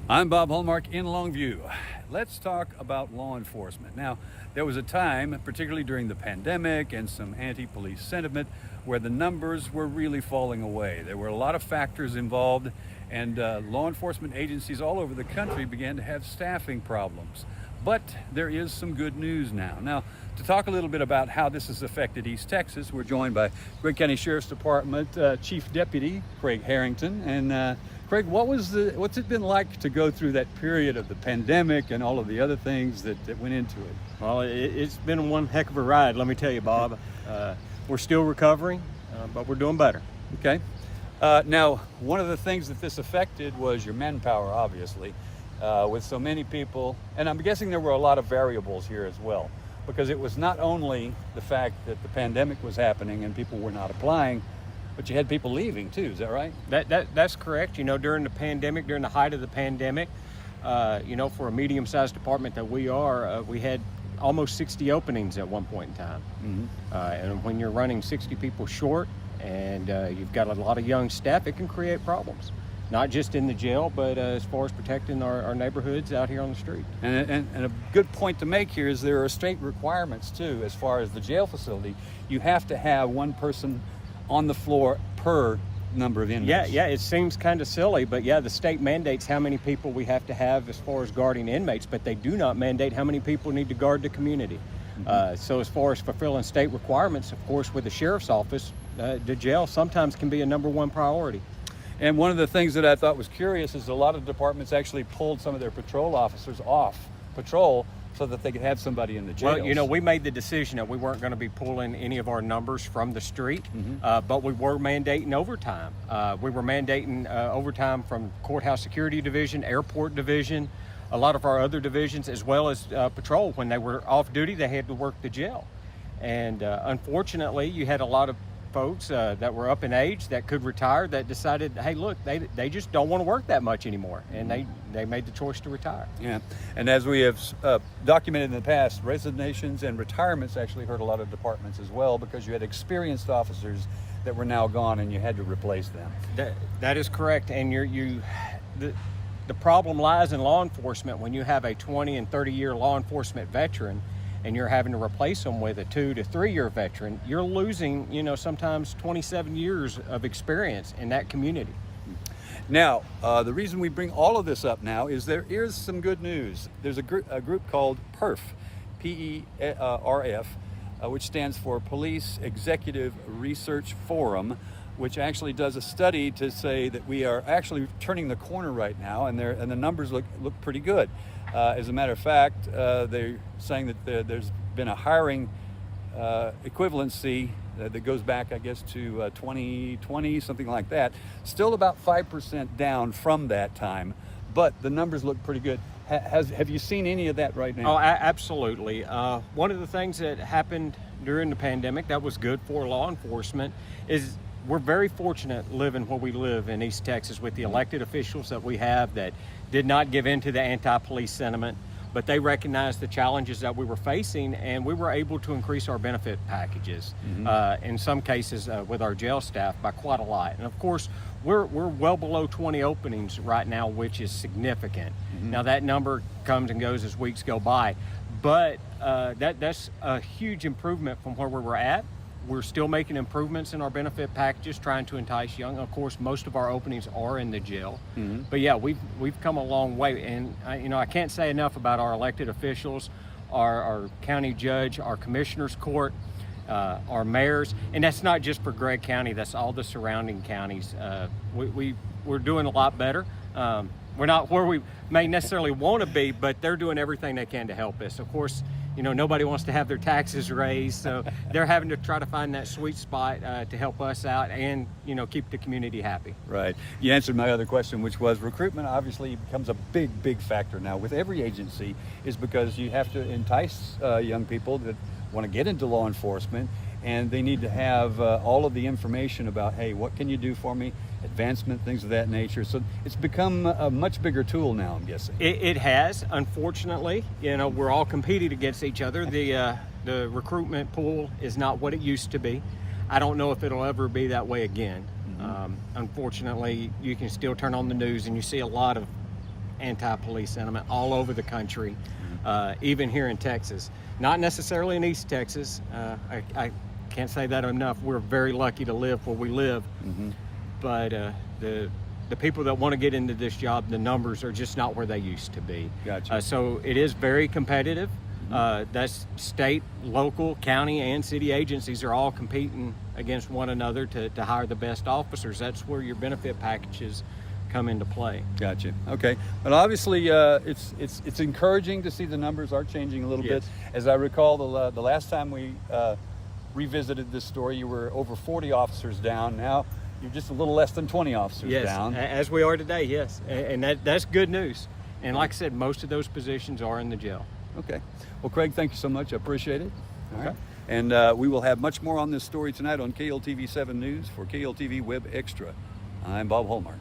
I'm Bob Hallmark in Longview. Let's talk about law enforcement. Now, there was a time, particularly during the pandemic and some anti-police sentiment, where the numbers were really falling away. There were a lot of factors involved, and law enforcement agencies all over the country began to have staffing problems. But there is some good news now. Now, to talk a little bit about how this has affected East Texas, we're joined by Gregg County Sheriff's Department Chief Deputy Gregg Harrington. And Craig, what's it been like to go through that period of the pandemic and all of the other things that went into it? Well, it's been one heck of a ride, let me tell you, Bob. We're still recovering, but we're doing better. Okay. Now, one of the things that this affected was your manpower, obviously, with so many people. And I'm guessing there were a lot of variables here as well, because it was not only the fact that the pandemic was happening and people were not applying, but you had people leaving too, is that right? That's correct. You know, during the pandemic, during the height of the pandemic, for a medium-sized department that we are, we had almost 60 openings at one point in time. Mm-hmm. And when you're running 60 people short and you've got a lot of young staff, it can create problems. Not just in the jail, but as far as protecting our neighborhoods out here on the street. And a good point to make here is there are state requirements too. As far as the jail facility, you have to have one person on the floor per number of inmates. Yeah, it seems kind of silly, but yeah, the state mandates how many people we have to have as far as guarding inmates, but they do not mandate how many people need to guard the community. Mm-hmm. So as far as fulfilling state requirements, of course, with the sheriff's office, the jail sometimes can be a number one priority. And one of the things that I thought was curious is a lot of departments actually pulled some of their patrol officers off patrol so that they could have somebody in the jails. Well, we made the decision that we weren't going to be pulling any of our numbers from the street, but we were mandating overtime. We were mandating overtime from Courthouse Security Division, Airport Division, a lot of our other divisions, as well as patrol. When they were off duty, they had to work the jail. And unfortunately, you had a lot of folks that were up in age that could retire that decided, hey, look, they just don't want to work that much anymore, and they made the choice to retire. Yeah, and as we have documented in the past, resignations and retirements actually hurt a lot of departments as well, because you had experienced officers that were now gone and you had to replace them. That is correct, and the problem lies in law enforcement. When you have a 20 and 30 year law enforcement veteran and you're having to replace them with a 2 to 3 year veteran, you're losing, sometimes 27 years of experience in that community. Now, the reason we bring all of this up now is there is some good news. There's a group called PERF, P-E-R-F, which stands for Police Executive Research Forum, which actually does a study to say that we are actually turning the corner right now, and the numbers look pretty good. As a matter of fact, they're saying that there's been a hiring equivalency that goes back, I guess, to 2020, something like that. Still about 5% down from that time, but the numbers look pretty good. Have you seen any of that right now? Oh, absolutely. One of the things that happened during the pandemic that was good for law enforcement is we're very fortunate living where we live in East Texas with the elected officials that we have that did not give in to the anti-police sentiment, but they recognized the challenges that we were facing, and we were able to increase our benefit packages, in some cases with our jail staff by quite a lot. And of course, we're well below 20 openings right now, which is significant. Now that number comes and goes as weeks go by, but that's a huge improvement from where we were at. We're still making improvements in our benefit packages, trying to entice young. Of course, most of our openings are in the jail. But yeah, we've come a long way. And I can't say enough about our elected officials, our county judge, our commissioner's court, our mayors. And that's not just for Gregg County, that's all the surrounding counties. We're doing a lot better. We're not where we may necessarily want to be, but they're doing everything they can to help us. Of course, nobody wants to have their taxes raised, so they're having to try to find that sweet spot to help us out and, keep the community happy. Right. You answered my other question, which was recruitment obviously becomes a big factor now with every agency, is because you have to entice young people that want to get into law enforcement, and they need to have all of the information about, hey, what can you do for me? Advancement, things of that nature. So it's become a much bigger tool now, I'm guessing. It has, unfortunately. We're all competing against each other. The recruitment pool is not what it used to be. I don't know if it'll ever be that way again. Unfortunately, you can still turn on the news and you see a lot of anti-police sentiment all over the country, even here in Texas. Not necessarily in East Texas. I can't say that enough. We're very lucky to live where we live, but the people that want to get into this job, the numbers are just not where they used to be. Gotcha. So it is very competitive. That's state, local, county, and city agencies are all competing against one another to hire the best officers. That's where your benefit packages come into play. Gotcha. Okay. Well, obviously, it's encouraging to see the numbers are changing a little bit. As I recall, the last time we revisited this story, you were over 40 officers down. Now you're just a little less than 20 officers down. As we are today, yes. And that's good news. And like I said, most of those positions are in the jail. Okay. Well, Craig, thank you so much. I appreciate it. Okay. And we will have much more on this story tonight on KLTV 7 News for KLTV Web Extra. I'm Bob Hallmark.